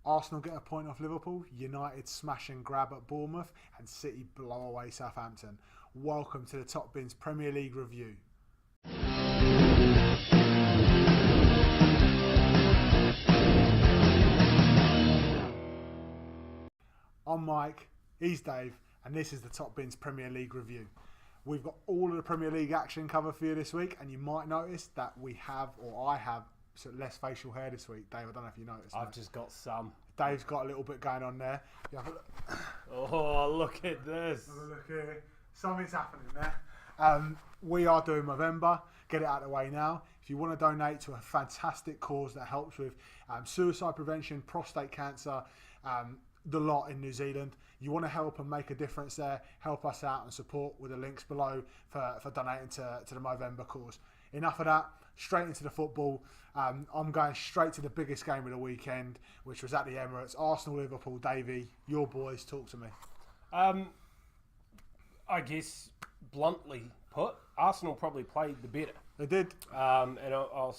Arsenal get a point off Liverpool, United smash and grab at Bournemouth, and City blow away Southampton. Welcome to the Top Bins Premier League review. I'm Mike, he's Dave, and this is the Top Bins Premier League review. We've got all of the Premier League action covered for you this week, and you might notice that I have less facial hair this week. Dave, I don't know if you noticed. I've just got some. Dave's got a little bit going on there. You have a look. Oh, look at this. Have a look here. Something's happening there. We are doing Movember. Get it out of the way now. If you want to donate to a fantastic cause that helps with suicide prevention, prostate cancer, the lot in New Zealand, you want to help and make a difference there, help us out and support with the links below for donating to the Movember cause. Enough of that, straight into the football. I'm going straight to the biggest game of the weekend, which was at the Emirates, Arsenal-Liverpool. Davey, your boys, talk to me. I guess, bluntly put, Arsenal probably played the better. They did. And I'll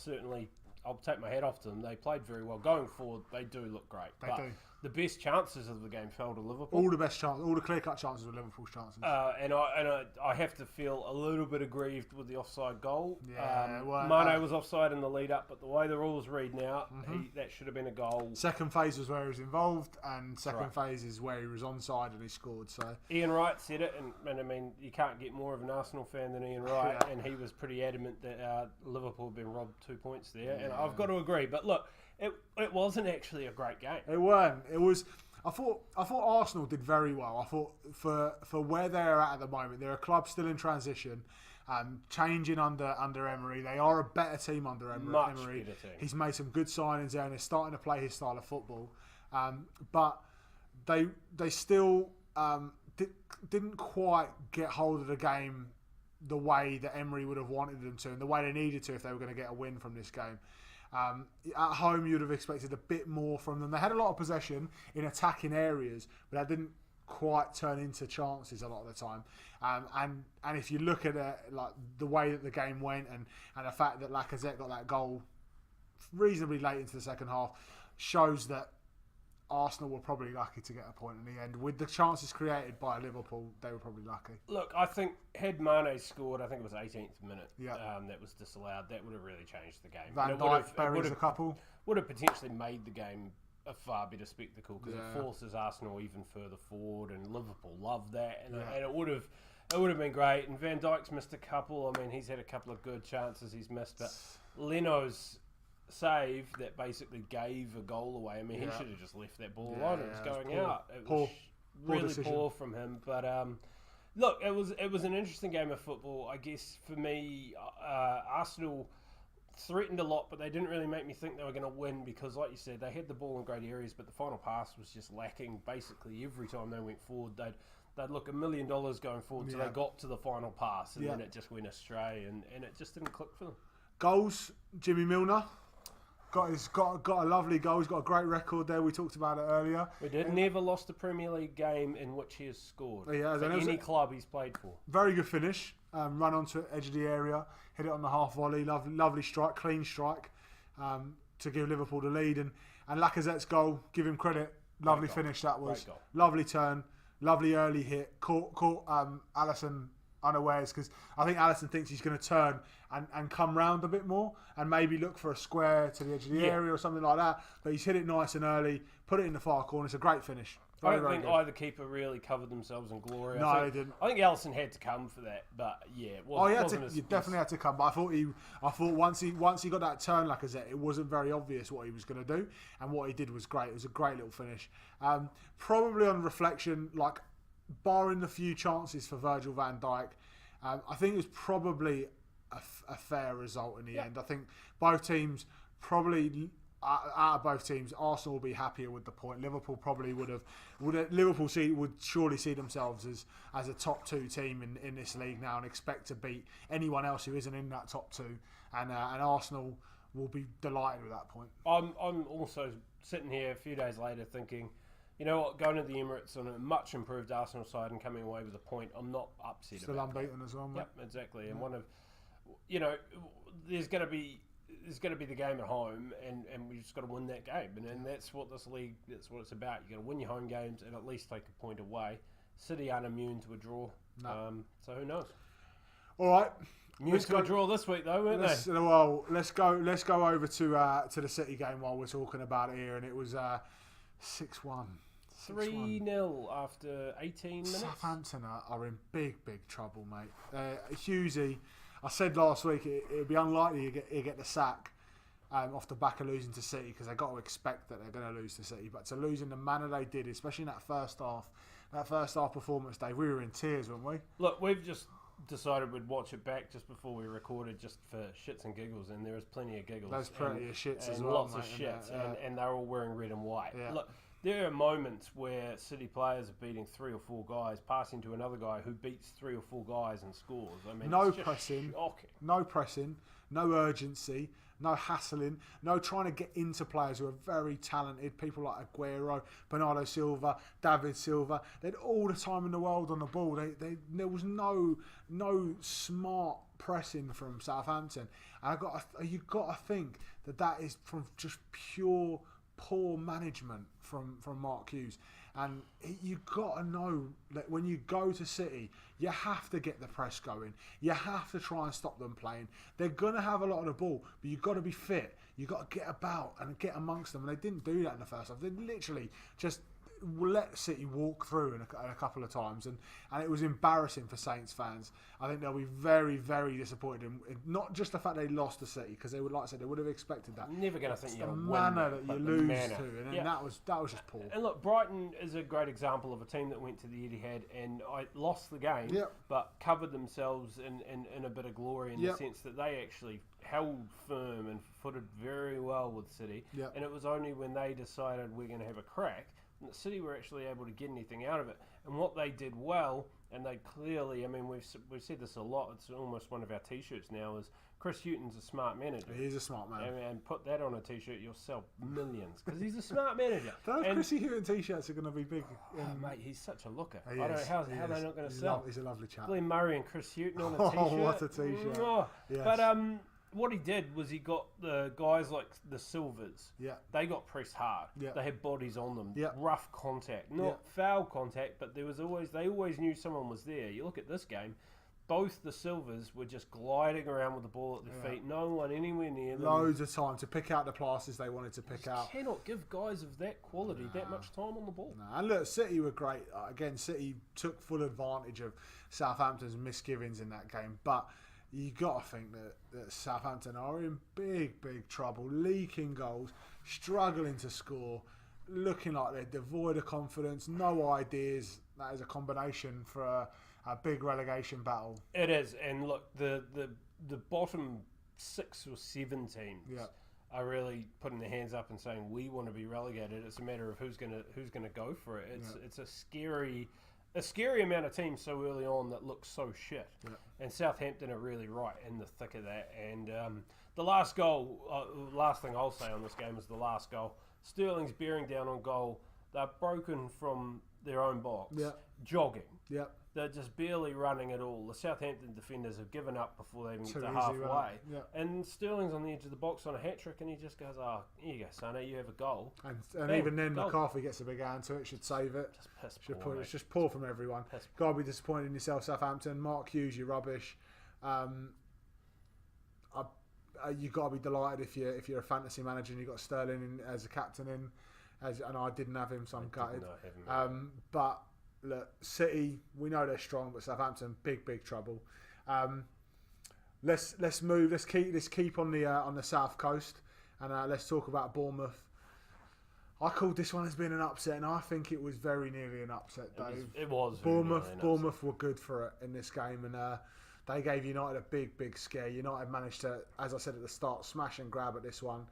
take my hat off to them. They played very well. Going forward, they do look great. They do. The best chances of the game fell to Liverpool. All the best chances, all the clear-cut chances were Liverpool's chances. And I have to feel a little bit aggrieved with the offside goal. Yeah, Mane was offside in the lead-up, but the way the rules read now, that should have been a goal. Second phase was where he was involved, and second phase is where he was onside and he scored. So Ian Wright said it, and I mean, you can't get more of an Arsenal fan than Ian Wright, and he was pretty adamant that Liverpool had been robbed 2 points there, and I've got to agree. But look, it wasn't actually a great game. It weren't. It was. I thought Arsenal did very well. I thought for where they're at the moment, they're a club still in transition, changing under Emery. They are a better team under Emery. Much better team. He's made some good signings there, and they're starting to play his style of football. But they still didn't quite get hold of the game the way that Emery would have wanted them to, and the way they needed to if they were going to get a win from this game. At home, you'd have expected a bit more from them. They had a lot of possession in attacking areas, but that didn't quite turn into chances a lot of the time. And if you look at it, like the way that the game went, and the fact that Lacazette got that goal reasonably late into the second half, shows that Arsenal were probably lucky to get a point in the end. With the chances created by Liverpool, they were probably lucky. Look, I think had Mane scored, I think it was 18th minute, yeah. That was disallowed, that would have really changed the game. Van Dijk buries a couple. Would have potentially made the game a far better spectacle because it forces Arsenal even further forward, and Liverpool loved that, and it would have been great. And Van Dijk's missed a couple. I mean, he's had a couple of good chances he's missed, but Leno's save that basically gave a goal away. I mean, he should have just left that ball alone. It was going out. It was really poor from him. But look, it was an interesting game of football. I guess for me, Arsenal threatened a lot, but they didn't really make me think they were going to win because, like you said, they had the ball in great areas, but the final pass was just lacking. Basically, every time they went forward, they'd look $1 million going forward till they got to the final pass, and then it just went astray, and it just didn't click for them. Goals, Jimmy Milner. He's got a lovely goal. He's got a great record there. We talked about it earlier. We did. Never lost a Premier League game in which he has scored. Yeah, for any club he's played for. Very good finish. Run onto the edge of the area, hit it on the half volley. Lovely strike, clean strike to give Liverpool the lead. And Lacazette's goal, give him credit. Lovely finish that was. Lovely turn, lovely early hit. Caught Alisson unawares, because I think Alisson thinks he's going to turn and come round a bit more and maybe look for a square to the edge of the area or something like that, but he's hit it nice and early, put it in the far corner. It's a great finish. I don't think either keeper really covered themselves in glory. No, they didn't. I think Alisson had to come for that, but yeah, it wasn't. You definitely had to come. But I thought once he got that turn, like I said, it wasn't very obvious what he was going to do, and what he did was great. It was a great little finish. Probably on reflection, like barring the few chances for Virgil van Dijk, I think it was probably a fair result in the end. I think both teams probably. Out of both teams, Arsenal will be happier with the point. Liverpool probably would surely see themselves as a top two team in this league now and expect to beat anyone else who isn't in that top two. And Arsenal will be delighted with that point. I'm also sitting here a few days later thinking, you know what, going to the Emirates on a much improved Arsenal side and coming away with a point, I'm not upset Still about unbeaten as well, mate. Yep, exactly. And one of, there's going to be it's going to be the game at home, and we just got to win that game, and that's what this league, that's what it's about. You got to win your home games and at least take a point away. City aren't immune to a draw, so who knows? All right, immune to a draw this week though, weren't they? Well, let's go over to the City game while we're talking about it here, and it was 6-1. 3-0 after 18 minutes. Southampton are in big trouble, mate. Hughesy, I said last week it'd be unlikely he'd get the sack off the back of losing to City, because they've got to expect that they're going to lose to City. But to lose in the manner they did, especially in that first half performance, Dave, we were in tears, weren't we? Look, we've just decided we'd watch it back just before we recorded, just for shits and giggles, and there was plenty of giggles. There's plenty of shits as and well, lots mate, of shits, and and they're all wearing red and white. Yeah. Look, there are moments where City players are beating 3 or 4 guys, passing to another guy who beats 3 or 4 guys and scores. I mean, no it's just pressing, shocking. no pressing, no urgency, no hassling, no trying to get into players who are very talented. People like Aguero, Bernardo Silva, David Silva. They had all the time in the world on the ball. There was no smart pressing from Southampton. And you've got to think that is from just pure poor management from Mark Hughes. And you've got to know that when you go to City, you have to get the press going. You have to try and stop them playing. They're going to have a lot of the ball, but you've got to be fit. You've got to get about and get amongst them. And they didn't do that in the first half. They literally just let City walk through in a couple of times, and it was embarrassing for Saints fans. I think they'll be very, very disappointed in not just the fact they lost to City, because they would, like I said, they would have expected that. Never going to think you're the going to manner win that you lose to, and that was just poor. And look, Brighton is a great example of a team that went to the Etihad and lost the game, but covered themselves in a bit of glory in the sense that they actually held firm and footed very well with City. And it was only when they decided we're going to have a crack that City were actually able to get anything out of it. And what they did well, and they clearly, I mean, we've said this a lot, it's almost one of our T-shirts now, is Chris Hughton's a smart manager. He is a smart man. And put that on a T-shirt, you'll sell millions, because he's a smart manager. I don't know if Chrissy Hughton T-shirts are going to be big. Mate, he's such a looker. I don't know how they're not going to sell. He's a lovely chap. Glenn Murray and Chris Hughton on a T-shirt. Oh, what a T-shirt. Yes. But what he did was he got the guys like the Silvers. They got pressed hard. They had bodies on them. Rough contact, not foul contact, but they always knew someone was there. You look at this game, both the Silvers were just gliding around with the ball at their feet. No one anywhere near them. Loads of time to pick out the passes they wanted to pick out. You cannot give guys of that quality that much time on the ball. And look, City were great. Again, City took full advantage of Southampton's misgivings in that game, but you got to think that Southampton are in big trouble, leaking goals, struggling to score, looking like they're devoid of confidence, no ideas. That is a combination for a big relegation battle. It is, and look, the bottom 6 or 7 teams are really putting their hands up and saying we want to be relegated. It's a matter of who's gonna go for it. It's a scary amount of teams so early on that look so shit. And Southampton are really right in the thick of that. And the last goal, last thing I'll say on this game is the last goal. Sterling's bearing down on goal. They're broken from their own box, jogging. They're just barely running at all. The Southampton defenders have given up before they even get to halfway. And Sterling's on the edge of the box on a hat-trick, and he just goes, here you go, sonny, you have a goal. And Bam, even then, goal. McCarthy gets a big hand to it, should save it. Just piss poor, it's just poor from everyone. Got to be disappointed in yourself, Southampton. Mark Hughes, you're rubbish. You've got to be delighted if you're a fantasy manager and you've got Sterling as a captain and I didn't have him, so I'm gutted. But look, City, we know they're strong, but Southampton, big trouble. Let's move. Let's keep on the south coast, and let's talk about Bournemouth. I called this one as being an upset, and I think it was very nearly an upset, Dave. It was. Bournemouth were good for it in this game, and they gave United a big scare. United managed to, as I said at the start, smash and grab at this one.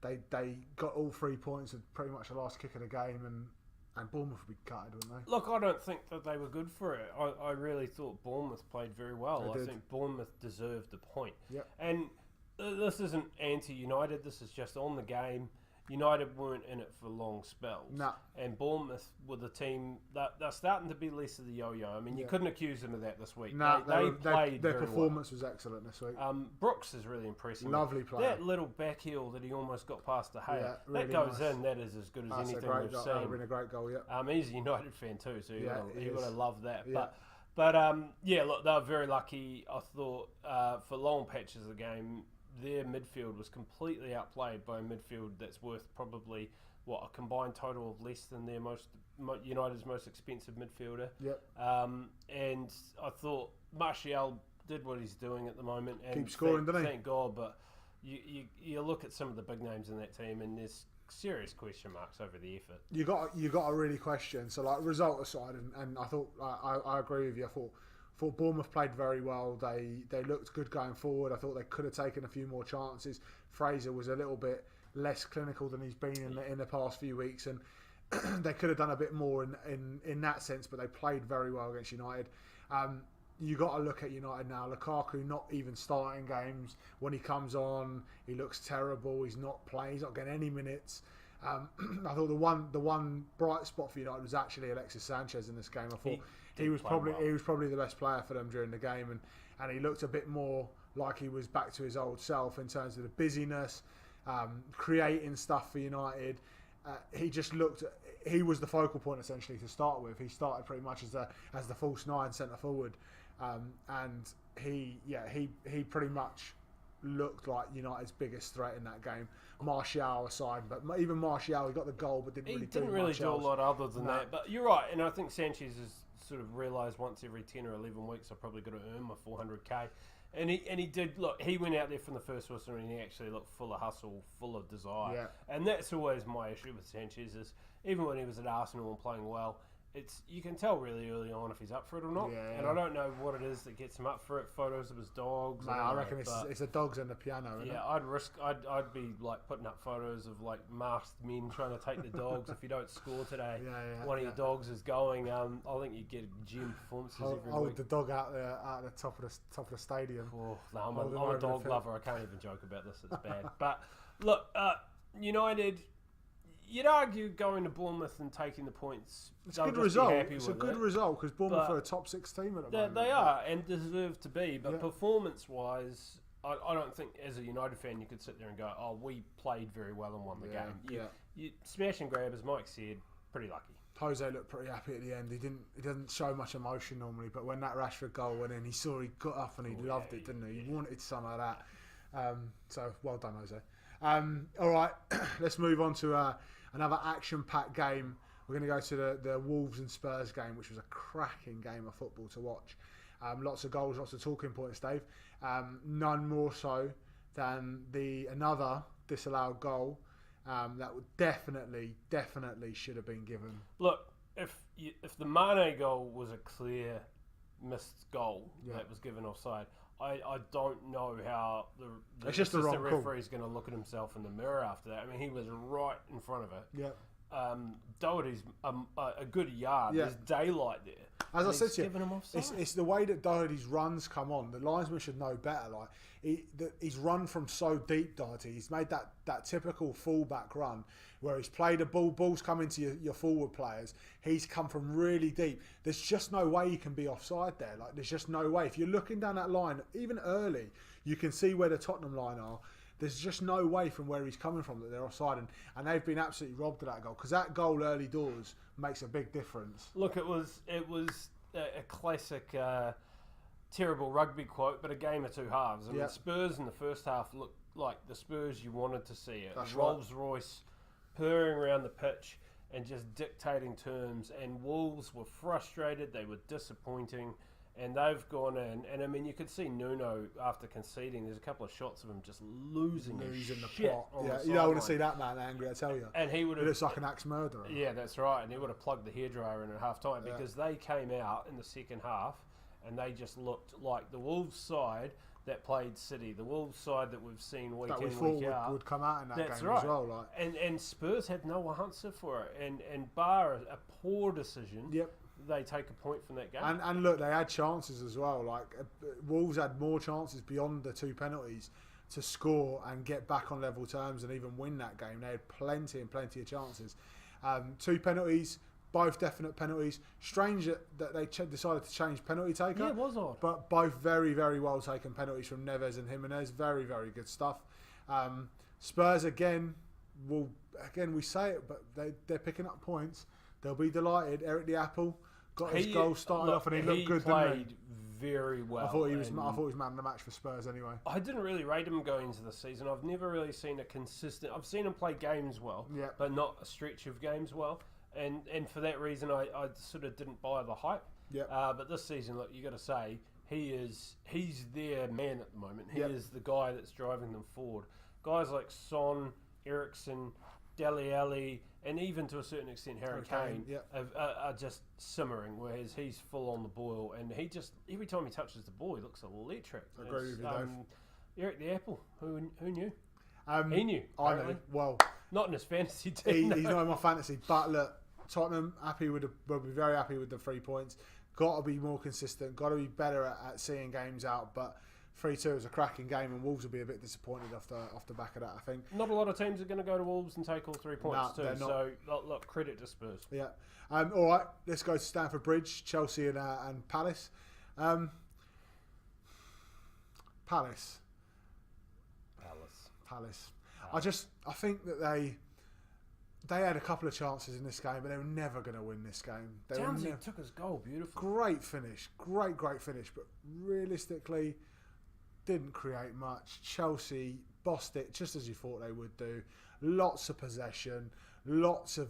They got all 3 points at pretty much the last kick of the game, and Bournemouth would be gutted, wouldn't they? Look, I don't think that they were good for it. I really thought Bournemouth played very well. I think Bournemouth deserved the point. And this isn't anti-United. This is just on the game. United weren't in it for long spells. No. And Bournemouth were the team that they're starting to be less of the yo-yo. I mean, you couldn't accuse them of that this week. No, they played their very performance well. was excellent this week. Brooks is really impressive. Lovely player. That little back heel that he almost got past the Gea, really that goes nice. in. That is as good as That's anything we've that seen. would have been a great goal, yeah. He's a United fan too, so he would have loved that. Yeah. But look, they were very lucky. I thought for long patches of the game, their midfield was completely outplayed by a midfield that's worth probably a combined total of less than their United's most expensive midfielder. Yep. And I thought Martial did what he's doing at the moment. And Keep scoring, doesn't he? Thank God. But you look at some of the big names in that team, and there's serious question marks over the effort. You got to really question. So like result aside, and I thought I agree with you. I thought Bournemouth played very well. They looked good going forward. I thought they could have taken a few more chances. Fraser was a little bit less clinical than he's been in the past few weeks, and they could have done a bit more in that sense. But they played very well against United. You got to look at United now. Lukaku not even starting games. When he comes on, he looks terrible. He's not playing. He's not getting any minutes. I thought the one bright spot for United was actually Alexis Sanchez in this game. I thought he was probably the best player for them during the game, and he looked a bit more like he was back to his old self in terms of the busyness, creating stuff for United. He just looked. He was the focal point essentially to start with. He started pretty much as the false nine centre forward, and he pretty much looked like United's biggest threat in that game. Martial aside, but even Martial, he got the goal, but didn't really do a lot other than that. But you're right, and I think Sanchez has sort of realised once every 10 or 11 weeks I've probably got to earn my 400k. And he did look. He went out there from the first whistle, and he actually looked full of hustle, full of desire. Yeah. And that's always my issue with Sanchez is even when he was at Arsenal and playing well, you can tell really early on if he's up for it or not. Yeah. And I don't know what it is that gets him up for it. Photos of his dogs. No, I reckon it's the dogs and the piano. Isn't it? I'd be like putting up photos of like masked men trying to take the dogs. If you don't score today, one of your dogs is going. I think you get gym performances every week. Hold the dog out there at the top of the stadium. Oh, no, I'm a dog lover. I can't even joke about this. It's bad. But look, United. You'd argue going to Bournemouth and taking the points. It's a good result. It's a good result because Bournemouth are a top 6 team at the moment. They are and deserve to be. But performance-wise, I don't think as a United fan you could sit there and go, "Oh, we played very well and won the game." You smash and grab, as Mike said, pretty lucky. Jose looked pretty happy at the end. He didn't show much emotion normally, but when that Rashford goal went in, he got up and he loved it, didn't he? He wanted some of that. So well done, Jose. All right, let's move on to another action-packed game. We're going to go to the Wolves and Spurs game, which was a cracking game of football to watch. Lots of goals, lots of talking points, Dave. None more so than another disallowed goal that would definitely should have been given. Look, if the Mane goal was a clear missed goal that was given offside, I don't know how the referee's going to look at himself in the mirror after that. I mean, he was right in front of it. Yeah. Doherty's a good yard. Yeah. There's daylight there. As I said to you, it's the way that Doherty's runs come on. The linesman should know better. Like he's run from so deep, Doherty. He's made that typical fullback run where he's played a ball's come into your forward players. He's come from really deep. There's just no way he can be offside there. Like there's just no way. If you're looking down that line, even early, you can see where the Tottenham line are. There's just no way from where he's coming from that they're offside, and they've been absolutely robbed of that goal because that goal early doors makes a big difference. Look, it was a classic terrible rugby quote, but a game of two halves. I mean, Spurs in the first half looked like the Spurs you wanted to see. It Rolls Royce purring around the pitch and just dictating terms, and Wolves were frustrated. They were disappointing. And they've gone in, and I mean, you could see Nuno after conceding. There's a couple of shots of him just losing the plot. Yeah, you don't want to see that man angry, I tell you. And he would have. It's like an axe murderer. Yeah, that's right. And he would have plugged the hairdryer in at half time because they came out in the second half, and they just looked like the Wolves side that played City, the Wolves side that we've seen week in, week out. Would come out in that game right. as well. Like. And Spurs had no answer for it, and bar a poor decision. Yep. They take a point from that game. And look, they had chances as well. Like Wolves had more chances beyond the 2 penalties to score and get back on level terms and even win that game. They had plenty of chances. 2 penalties, both definite penalties. Strange that they decided to change penalty taker. Yeah, it was odd. But both very, very well taken penalties from Neves and Jimenez. Very, very good stuff. Spurs again, we say it, but they're picking up points. They'll be delighted. Eric the Apple got his goal started off and he looked good, didn't he? Very well. I thought he was man of the match for Spurs anyway. I didn't really rate him going into the season. I've never really seen a consistent... I've seen him play games well, but not a stretch of games well. And for that reason, I sort of didn't buy the hype. But this season, look, you got to say, he's their man at the moment. He is the guy that's driving them forward. Guys like Son, Eriksen, Dele Alli, and even to a certain extent Harry Kane are just simmering, whereas he's full on the boil, and he just, every time he touches the ball, he looks electric. I agree with you, Dave. Eric the Apple, who knew? He knew. I know. Well, not in his fantasy team. He's not in my fantasy, but look, Tottenham will be very happy with the 3 points. Got to be more consistent. Got to be better at seeing games out, but 3-2 is a cracking game, and Wolves will be a bit disappointed off the back of that, I think. Not a lot of teams are going to go to Wolves and take all 3 points too. So, look, credit to Spurs. Yeah. All right, let's go to Stamford Bridge, Chelsea and Palace. Palace. I think that they had a couple of chances in this game, but they were never going to win this game. Townsend took his goal, beautiful. Great finish, great finish, but realistically, didn't create much. Chelsea bossed it just as you thought they would do. Lots of possession, lots of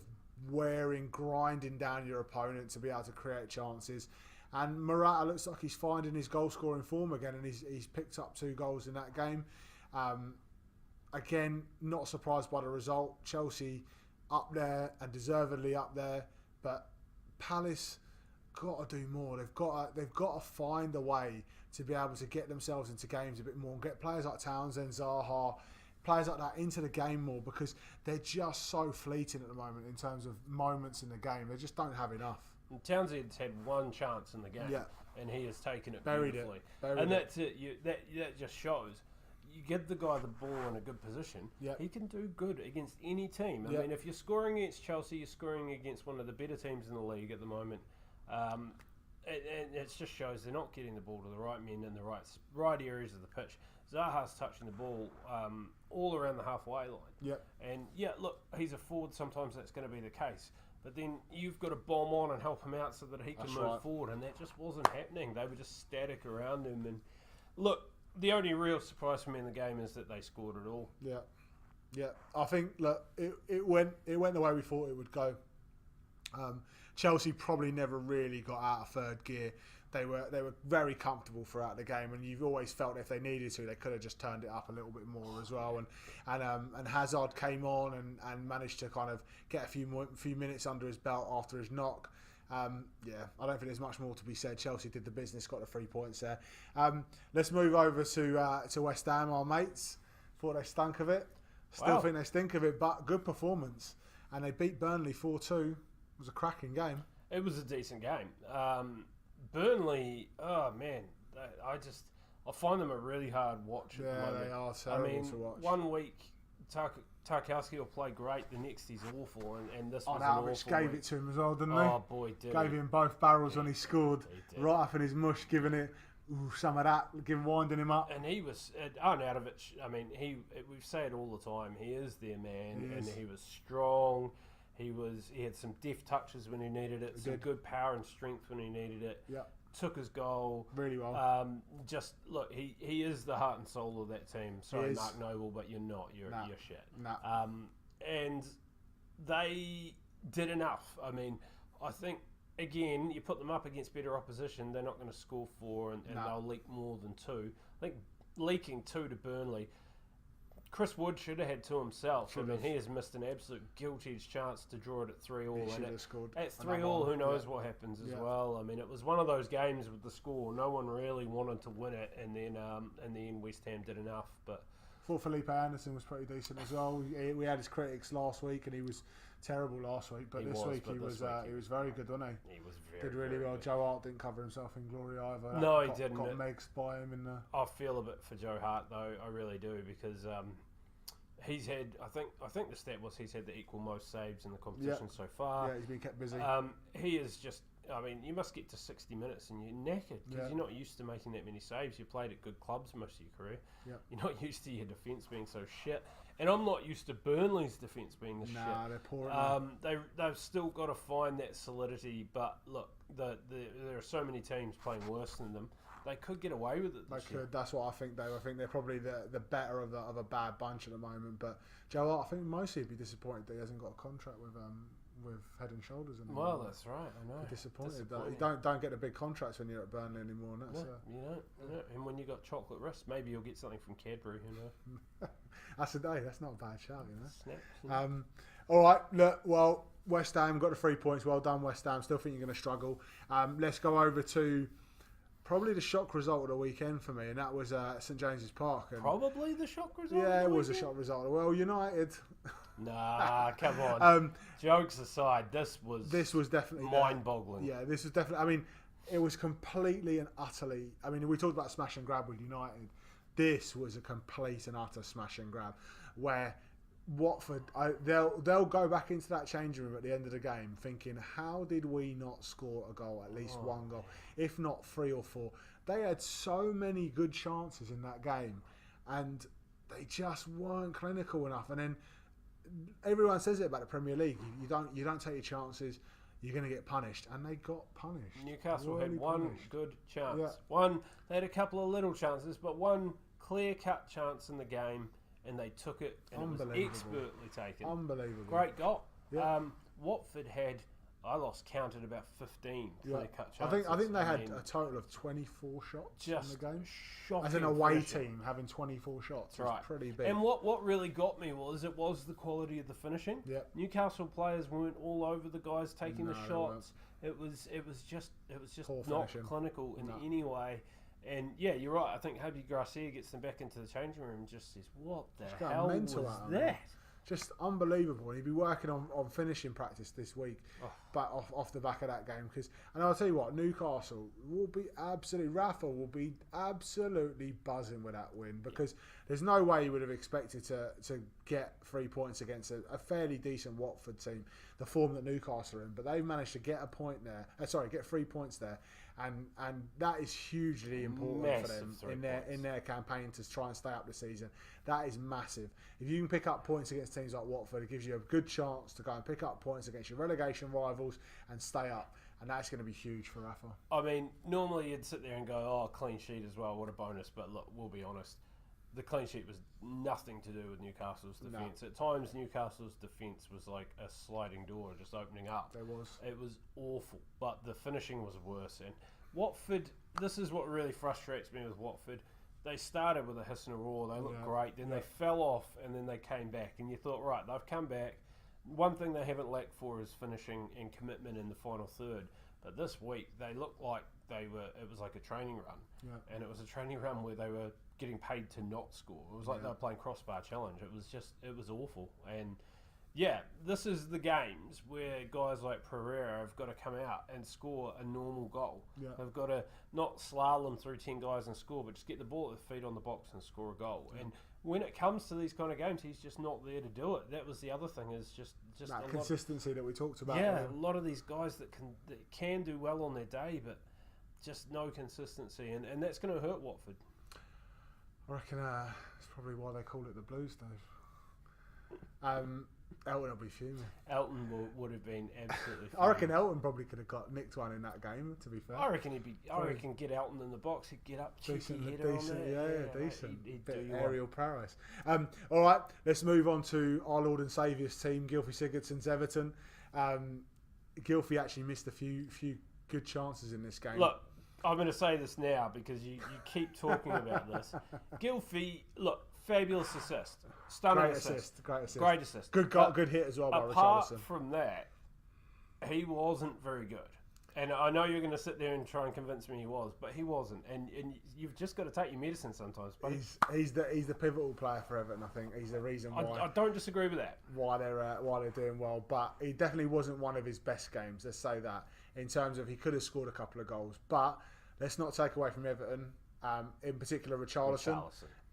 wearing, grinding down your opponent to be able to create chances. And Morata looks like he's finding his goal-scoring form again, and he's picked up 2 goals in that game. Again, not surprised by the result. Chelsea up there and deservedly up there, but Palace got to do more. They've got to find a way to be able to get themselves into games a bit more and get players like Townsend, Zaha, players like that into the game more, because they're just so fleeting at the moment in terms of moments in the game. They just don't have enough. And Townsend's had 1 chance in the game, and he has taken it beautifully. Buried that's it. That just shows. You give the guy the ball in a good position, he can do good against any team. I mean, if you're scoring against Chelsea, you're scoring against one of the better teams in the league at the moment. And it just shows they're not getting the ball to the right men in the right areas of the pitch. Zaha's touching the ball all around the halfway line. And look, he's a forward. Sometimes that's going to be the case. But then you've got to bomb on and help him out so that he can move forward. And that just wasn't happening. They were just static around him. And look, the only real surprise for me in the game is that they scored it all. I think look, it went the way we thought it would go. Chelsea probably never really got out of third gear. They were very comfortable throughout the game, and you've always felt if they needed to, they could have just turned it up a little bit more as well. And Hazard came on and managed to kind of get a few minutes under his belt after his knock. I don't think there's much more to be said. Chelsea did the business, got the 3 points there. Let's move over to West Ham, our mates. Thought they stunk of it. Still think they stink of it, but good performance. And they beat Burnley 4-2. It was a cracking game. It was a decent game. Burnley, oh man, I find them a really hard watch. Yeah, they are terrible to watch. 1 week Tarkowski will play great, the next he's awful, and this was an awful gave week. It to him as well, didn't he? Oh boy, did Gave him both barrels when he scored, right up in his mush, giving it some of that, winding him up. And he was, Arnautovic, I mean, we say it all the time, he is their man, and he was strong. He had some deft touches when he needed it, some good power and strength when he needed it. Took his goal really well. Just look, he is the heart and soul of that team. Sorry, Mark Noble, but you're not. You're shit. And they did enough. I mean, I think again, you put them up against better opposition, they're not going to score 4, and they'll leak more than 2. I think leaking 2 to Burnley. Chris Wood should have had 2 himself. I mean, he has missed an absolute guilty chance to draw it at 3-3. He should have scored. At 3-3, who knows what happens as well. I mean, it was one of those games with the score. No one really wanted to win it, and then in the end, West Ham did enough. But thought Felipe Anderson was pretty decent as well. We had his critics last week, and he was terrible last week. But this week he was very good, wasn't he? He was did really well. Good. Joe Hart didn't cover himself in glory either. No, he didn't. Got megs by him in the. I feel a bit for Joe Hart though. I really do, because he's had. I think the stat was he's had the equal most saves in the competition so far. Yeah, he's been kept busy. He is just. I mean, you must get to 60 minutes and you're knackered because you're not used to making that many saves. You played at good clubs most of your career. Yep. You're not used to your defence being so shit. And I'm not used to Burnley's defence being this shit. Nah, they're poor. They've still got to find that solidity. But look, there are so many teams playing worse than them. They could get away with it. They could. That's what I think. I think they're probably the better of a bad bunch at the moment. But Joe Hart, I think mostly he'd be disappointed that he hasn't got a contract with Head and Shoulders anymore. Well, that's right. I know. Disappointed that you don't get the big contracts when you're at Burnley anymore. And that's, you don't. And when you got chocolate wrists, maybe you'll get something from Cadbury. Who knows? That's a day. That's not a bad shout, you know. Snaps. All right. Look. Well, West Ham got the 3 points. Well done, West Ham. Still think you're going to struggle. Let's go over to probably the shock result of the weekend for me, and that was St James's Park. And probably the shock result. Yeah, it was a shock result. Well, United. Nah, come on. Jokes aside, this was definitely mind-boggling. Yeah, this was definitely. I mean, it was completely and utterly. I mean, we talked about smash and grab with United. This was a complete and utter smash and grab, where Watford they'll go back into that changing room at the end of the game thinking, how did we not score a goal, at least one goal, if not 3 or 4? They had so many good chances in that game, and they just weren't clinical enough. And then everyone says it about the Premier League. You don't take your chances, you're going to get punished, and they got punished. Newcastle had one good chance. They had a couple of little chances, but one clear-cut chance in the game, and they took it, and it was expertly taken. Unbelievable. Great goal. Yeah. Watford had, I lost count at about 15 clear-cut chances. I think they had a total of 24 shots in the game. Shocking. As an away team, having 24 shots was pretty big. And what really got me was the quality of the finishing. Yep. Newcastle players weren't all over the guys taking the shots. It was just not clinical in any way. And yeah, you're right. I think Javi Garcia gets them back into the changing room and just says, "What the hell was that?" Just unbelievable. He'd be working on finishing practice this week, but off the back of that game. And I'll tell you what, Newcastle will be Rafa will be absolutely buzzing with that win, because there's no way he would have expected to get 3 points against a fairly decent Watford team, the form that Newcastle are in. But they've managed to get a point there. Get 3 points there. And that is hugely important for them in their campaign to try and stay up this season. That is massive. If you can pick up points against teams like Watford, it gives you a good chance to go and pick up points against your relegation rivals and stay up. And that's going to be huge for Rafa. I mean, normally you'd sit there and go, "Oh, clean sheet as well, what a bonus." But look, we'll be honest. The clean sheet was nothing to do with Newcastle's defence. No. At times, Newcastle's defence was like a sliding door just opening up. It was awful, but the finishing was worse. And Watford, this is what really frustrates me with Watford. They started with a hiss and a roar. They looked great. Then they fell off, and then they came back. And you thought, right, they've come back. One thing they haven't lacked for is finishing and commitment in the final third. But this week, they looked like it was like a training run. Yeah. And it was a training run where they were getting paid to not score. It was like they were playing crossbar challenge. It was awful. And yeah, this is the games where guys like Pereira have got to come out and score a normal goal. Yeah. They've got to not slalom through 10 guys and score, but just get the ball at the feet on the box and score a goal. Yeah. And when it comes to these kind of games, he's just not there to do it. That was the other thing, is just that consistency that we talked about. Yeah, a lot of these guys that can do well on their day, but just no consistency, and that's going to hurt Watford. I reckon it's probably why they call it the Blues, Dave. Elton will be fuming. Elton would have been absolutely fuming. I reckon Elton probably could have nicked one in that game, to be fair. I reckon get Elton in the box, he'd get up, cheeky header on there. Decent. He'd bit aerial prowess. All right, let's move on to our Lord and Saviour's team, Gylfi Sigurdsson's Everton. Gylfi actually missed a few good chances in this game. Look, I'm going to say this now because you keep talking about this. Gylfi, look, fabulous assist. Stunning assist. Great assist. Great assist. Good hit as well by Richarlison. Apart from that, he wasn't very good. And I know you're going to sit there and try and convince me he was, but he wasn't. And you've just got to take your medicine sometimes. But he's the pivotal player for Everton. I think he's the reason why. I don't disagree with that. Why they're doing well, but he definitely wasn't one of his best games. Let's say that in terms of he could have scored a couple of goals, but let's not take away from Everton. In particular, Richarlison.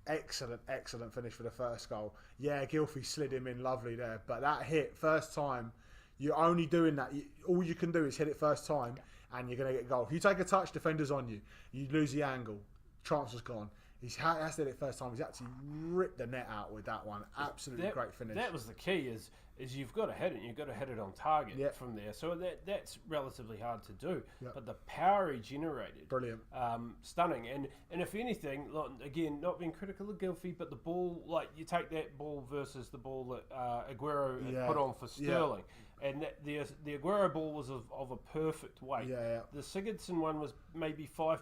Excellent finish for the first goal. Yeah, Gylfi slid him in lovely there, but that hit first time. You're only doing that. All you can do is hit it first time, and you're going to get a goal. If you take a touch, defender's on you. You lose the angle. Transfer's gone. He has to hit it first time. He's actually ripped the net out with that one. Absolutely great finish. That was the key. Is you've got to hit it. You've got to hit it on target from there. So that's relatively hard to do. Yep. But the power he generated, brilliant, stunning. And if anything, again, not being critical of Gylfi, but the ball, like you take that ball versus the ball that Aguero had put on for Sterling. Yeah. And the Aguero ball was of a perfect weight. Yeah. The Sigurdsson one was maybe 5%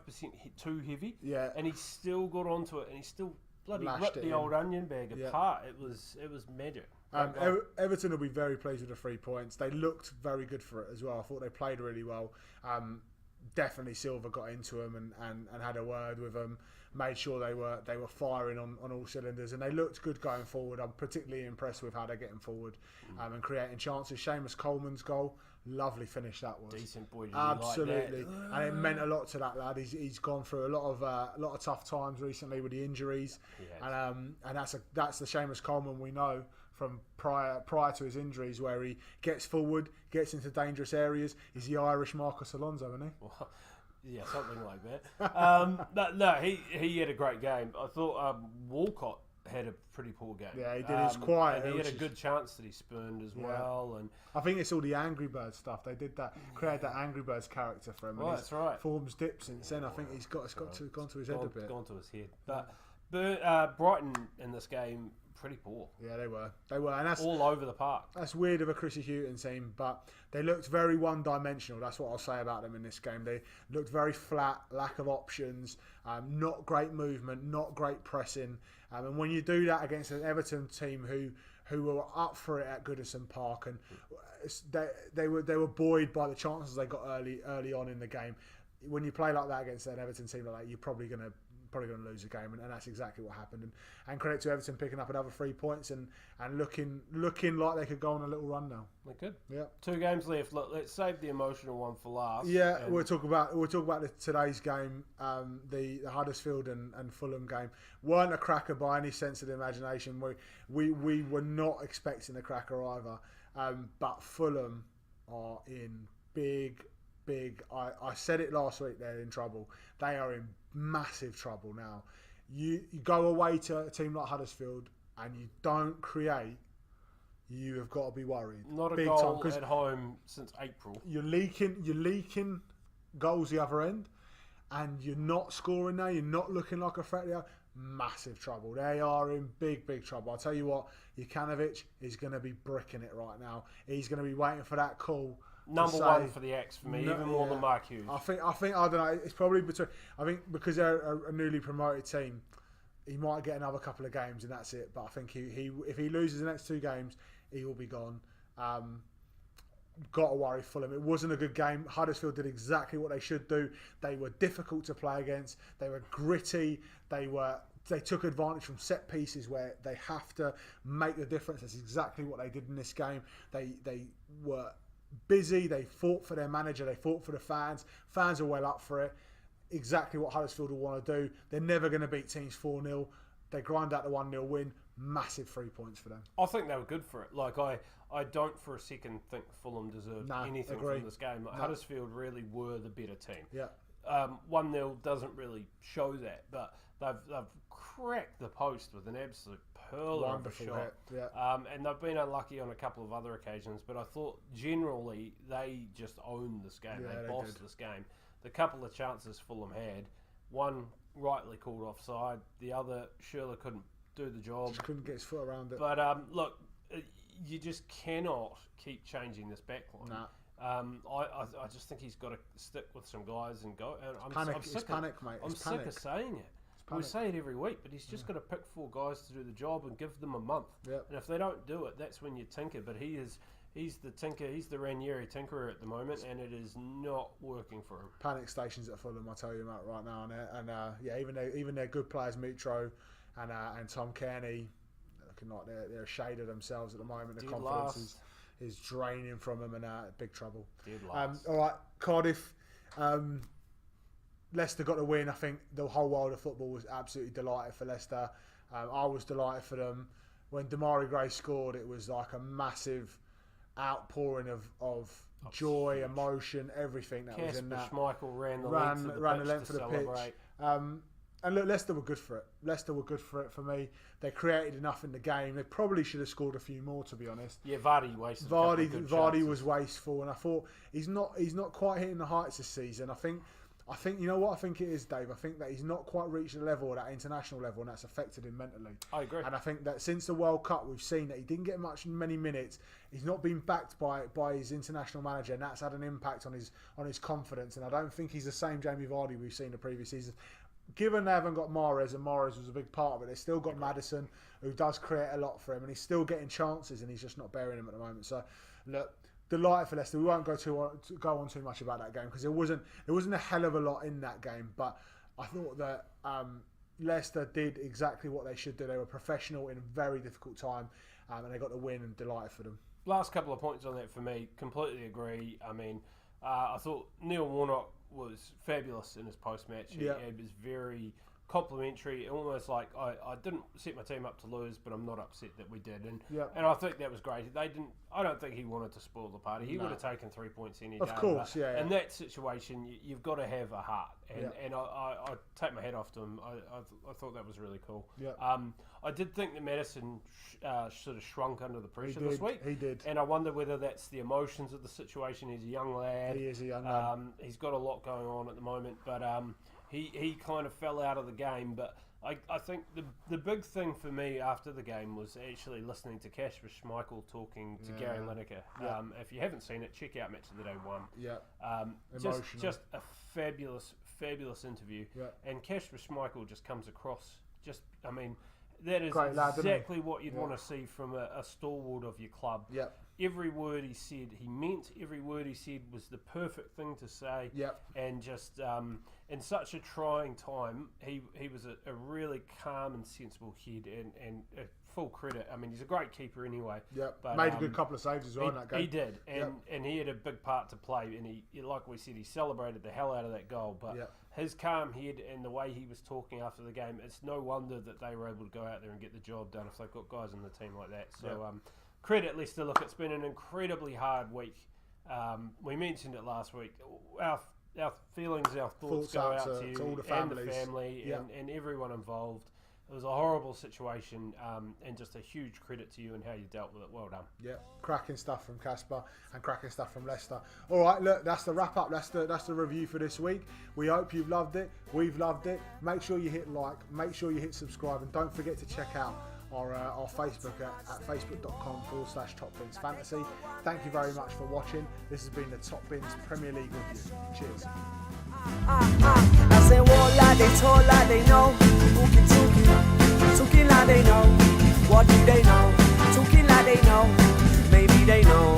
too heavy. Yeah. And he still got onto it, and he still bloody Lashed ripped the old onion bag apart. It was magic. Everton will be very pleased with the 3 points. They looked very good for it as well. I thought they played really well. Definitely Silva got into them and had a word with them. Made sure they were firing on all cylinders, and they looked good going forward. I'm particularly impressed with how they're getting forward and creating chances. Seamus Coleman's goal, lovely finish that was. Decent boy, absolutely, like and it meant a lot to that lad. He's gone through a lot of tough times recently with the injuries, and that's the Seamus Coleman we know from prior to his injuries, where he gets forward, gets into dangerous areas. He's the Irish Marcus Alonso, isn't he? Well, yeah, something like that. No, he had a great game. I thought Walcott had a pretty poor game. Yeah, he did. He was quiet. And he had a good chance that he spurned as well. And I think it's all the Angry Birds stuff. They did that, created that Angry Birds character for him. Right, that's right. Form's dipped since then. I think it's gone to his head a bit. Gone to his head. But Brighton in this game, pretty poor. Yeah, they were, and that's all over the park. That's weird of a Chrissy Hughton team, but they looked very one-dimensional. That's what I'll say about them in this game. They looked very flat, lack of options, not great movement, not great pressing, and when you do that against an Everton team who were up for it at Goodison Park, and they were buoyed by the chances they got early on in the game. When you play like that against an Everton team like that, you're probably going to lose the game, and that's exactly what happened. And credit to Everton picking up another 3 points and looking like they could go on a little run now. They could. Yeah. 2 games left. Look, let's save the emotional one for last. Yeah, we'll talk about today's game. The Huddersfield and Fulham game weren't a cracker by any sense of the imagination. We were not expecting a cracker either. But Fulham are in big. I said it last week. They're in trouble. They are in massive trouble now. You go away to a team like Huddersfield and you don't create, you have got to be worried. Not a big goal time, at home since April. You're leaking goals the other end, and you're not scoring now. You're not looking like a threat there. Massive trouble. They are in big trouble. I'll tell you what, Jokanovic is going to be bricking it right now. He's going to be waiting for that call. Number one for the X for me, even more than Mark Hughes. I think I don't know. It's probably between. I think because they're a newly promoted team, he might get another couple of games and that's it. But I think if he loses the next 2 games, he will be gone. Got to worry Fulham. It wasn't a good game. Huddersfield did exactly what they should do. They were difficult to play against. They were gritty. They took advantage from set pieces where they have to make the difference. That's exactly what they did in this game. They were busy. They fought for their manager. They fought for the fans. Fans are well up for it. Exactly what Huddersfield will want to do. They're never going to beat teams 4-0. They grind out the 1-0 win. Massive 3 points for them. I think they were good for it. Like I don't for a second think Fulham deserved anything from this game. Huddersfield really were the better team. Yeah. 1-0 doesn't really show that, but they've cracked the post with an absolute pearl of a shot. Yeah. And they've been unlucky on a couple of other occasions, but I thought generally they just owned this game. They bossed this game. The couple of chances Fulham had, one rightly called offside, the other Schürrle couldn't do the job. Just couldn't get his foot around it. But look, you just cannot keep changing this backline. Nah. I just think he's got to stick with some guys and go. And It's panic, mate. I'm sick of saying it. We say it every week, but he's just got to pick 4 guys to do the job and give them a month. Yep. And if they don't do it, that's when you tinker. But he is He's the tinker. He's the Ranieri tinkerer at the moment, and it is not working for him. Panic stations at Fulham, I tell you, Matt, right now, and even their good players, Mitro and Tom Kearney, looking like they're a shade of themselves at the moment. The confidence is draining from them, and big trouble. All right, Cardiff. Leicester got the win. I think the whole world of football was absolutely delighted for Leicester. I was delighted for them. When Damari Gray scored, it was like a massive outpouring of joy, emotion, everything that was in that. Schmeichel ran the length of the pitch. And look, Leicester were good for it. Leicester were good for it for me. They created enough in the game. They probably should have scored a few more, to be honest. Yeah, Vardy wasted. Vardy was wasteful, and I thought he's not quite hitting the heights this season. I think you know what I think it is, Dave. I think that he's not quite reached the level, that international level, and that's affected him mentally. I agree. And I think that since the World Cup, we've seen that he didn't get many minutes. He's not been backed by his international manager, and that's had an impact on his confidence. And I don't think he's the same Jamie Vardy we've seen the previous seasons. Given they haven't got Mahrez, and Mahrez was a big part of it, they've still got Maddison, who does create a lot for him, and he's still getting chances, and he's just not bearing them at the moment. So, look, delighted for Leicester. We won't go on too much about that game because there wasn't a hell of a lot in that game. But I thought that Leicester did exactly what they should do. They were professional in a very difficult time, and they got the win, and delighted for them. Last couple of points on that for me. Completely agree. I mean, I thought Neil Warnock was fabulous in his post-match. He was very complimentary, almost like I didn't set my team up to lose, but I'm not upset that we did, and I think that was great. I don't think he wanted to spoil the party. He would have taken 3 points any day. Of course, yeah. In that situation, you've got to have a heart, and I take my hat off to him. I thought that was really cool. Yeah. I did think that Maddison sort of shrunk under the pressure this week. He did, and I wonder whether that's the emotions of the situation. He's a young lad. He is a young lad. He's got a lot going on at the moment, but he kind of fell out of the game. But I think the big thing for me after the game was actually listening to Kasper Schmeichel talking to Gary Lineker. Yeah. If you haven't seen it, check out Match of the Day 1. Yeah. Just a fabulous interview. Yeah. And Kasper Schmeichel just comes across that is great lad, exactly what you'd want to see from a stalwart of your club. Yeah. Every word he said, he meant. Every word he said was the perfect thing to say. Yep. And just in such a trying time, he was a really calm and sensible head, and full credit. I mean, he's a great keeper anyway. Yep. But made a good couple of saves as well in that game. He did, and he had a big part to play. And he, like we said, he celebrated the hell out of that goal. But his calm head and the way he was talking after the game, it's no wonder that they were able to go out there and get the job done if they've got guys in the team like that. So credit Leicester. Look, it's been an incredibly hard week. We mentioned it last week. Our feelings, our thoughts go out to you all the and the family and everyone involved. It was a horrible situation, and just a huge credit to you and how you dealt with it. Well done. Yeah, cracking stuff from Kasper and cracking stuff from Leicester. All right, look, that's the wrap up. That's the review for this week. We hope you've loved it. We've loved it. Make sure you hit like. Make sure you hit subscribe, and don't forget to check out our Facebook at facebook.com/TopBinsFantasy. Thank you very much for watching. This has been the Top Bins Premier League review. Cheers. I say what like they talk like they know. Talking like they know. What do they know? Talking like they know. Maybe they know.